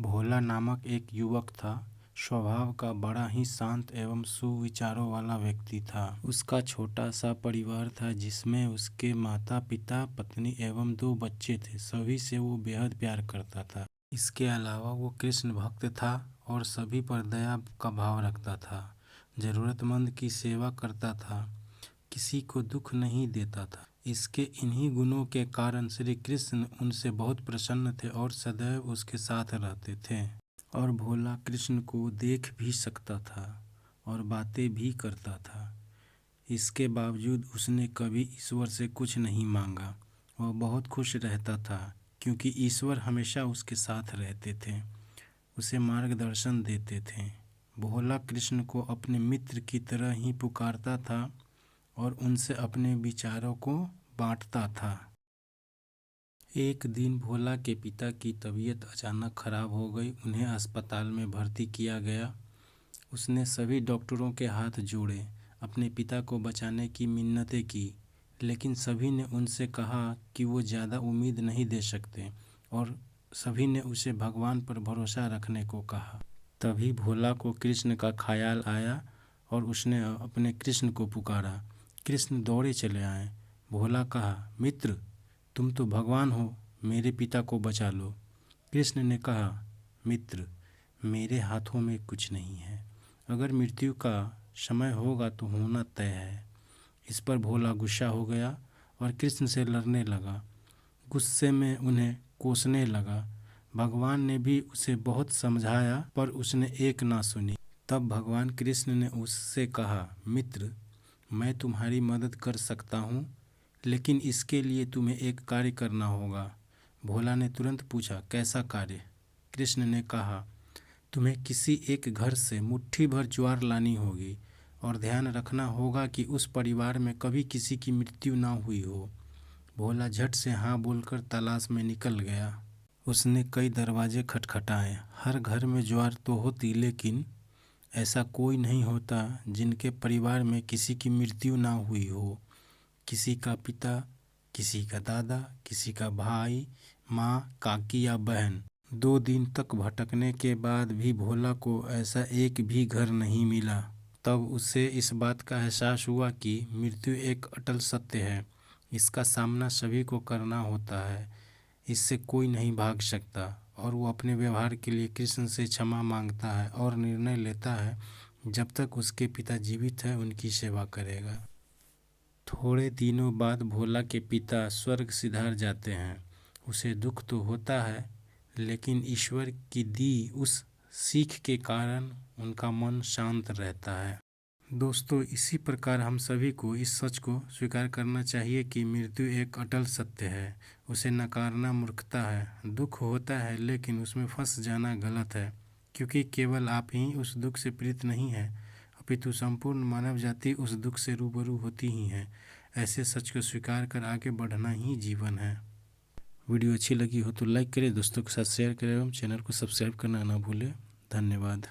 भोला नामक एक युवक था। स्वभाव का बड़ा ही शांत एवं सुविचारों वाला व्यक्ति था। उसका छोटा सा परिवार था जिसमें उसके माता पिता, पत्नी एवं 2 बच्चे थे। सभी से वो बेहद प्यार करता था। इसके अलावा वो कृष्ण भक्त था और सभी पर दया का भाव रखता था। जरूरतमंद की सेवा करता था, किसी को दुख नहीं देता था। इसके इन्हीं गुणों के कारण श्री कृष्ण उनसे बहुत प्रसन्न थे और सदैव उसके साथ रहते थे। और भोला कृष्ण को देख भी सकता था और बातें भी करता था। इसके बावजूद उसने कभी ईश्वर से कुछ नहीं मांगा। वह बहुत खुश रहता था क्योंकि ईश्वर हमेशा उसके साथ रहते थे, उसे मार्गदर्शन देते थे। भोला कृष्ण को अपने मित्र की तरह ही पुकारता था और उनसे अपने विचारों को बांटता था। एक दिन भोला के पिता की तबीयत अचानक खराब हो गई। उन्हें अस्पताल में भर्ती किया गया। उसने सभी डॉक्टरों के हाथ जोड़े, अपने पिता को बचाने की मिन्नतें की, लेकिन सभी ने उनसे कहा कि वो ज़्यादा उम्मीद नहीं दे सकते और सभी ने उसे भगवान पर भरोसा रखने को कहा। तभी भोला को कृष्ण का ख्याल आया और उसने अपने कृष्ण को पुकारा। कृष्ण दौड़े चले आए। भोला कहा, मित्र, तुम तो भगवान हो, मेरे पिता को बचा लो। कृष्ण ने कहा, मित्र, मेरे हाथों में कुछ नहीं है। अगर मृत्यु का समय होगा तो होना तय है। इस पर भोला गुस्सा हो गया और कृष्ण से लड़ने लगा। गुस्से में उन्हें कोसने लगा। भगवान ने भी उसे बहुत समझाया पर उसने एक ना सुनी। तब भगवान कृष्ण ने उससे कहा, मित्र, मैं तुम्हारी मदद कर सकता हूँ, लेकिन इसके लिए तुम्हें एक कार्य करना होगा। भोला ने तुरंत पूछा, कैसा कार्य? कृष्ण ने कहा, तुम्हें किसी एक घर से मुट्ठी भर ज्वार लानी होगी और ध्यान रखना होगा कि उस परिवार में कभी किसी की मृत्यु ना हुई हो। भोला झट से हाँ बोलकर तलाश में निकल गया। उसने कई दरवाजे खटखटाए। हर घर में ज्वार तो होती, लेकिन ऐसा कोई नहीं होता जिनके परिवार में किसी की मृत्यु ना हुई हो। किसी का पिता, किसी का दादा, किसी का भाई, माँ, काकी या बहन। 2 दिन तक भटकने के बाद भी भोला को ऐसा एक भी घर नहीं मिला। तब उसे इस बात का एहसास हुआ कि मृत्यु एक अटल सत्य है। इसका सामना सभी को करना होता है, इससे कोई नहीं भाग सकता। और वो अपने व्यवहार के लिए कृष्ण से क्षमा मांगता है और निर्णय लेता है जब तक उसके पिता जीवित है उनकी सेवा करेगा। थोड़े दिनों बाद भोला के पिता स्वर्ग सिधार जाते हैं। उसे दुख तो होता है, लेकिन ईश्वर की दी उस सीख के कारण उनका मन शांत रहता है। दोस्तों, इसी प्रकार हम सभी को इस सच को स्वीकार करना चाहिए कि मृत्यु एक अटल सत्य है। उसे नकारना मूर्खता है। दुख होता है, लेकिन उसमें फंस जाना गलत है, क्योंकि केवल आप ही उस दुख से पीड़ित नहीं है, अपितु संपूर्ण मानव जाति उस दुख से रूबरू होती ही है। ऐसे सच को स्वीकार कर आगे बढ़ना ही जीवन है। वीडियो अच्छी लगी हो तो लाइक करें, दोस्तों के साथ शेयर करें एवं चैनल को सब्सक्राइब करना ना भूलें। धन्यवाद।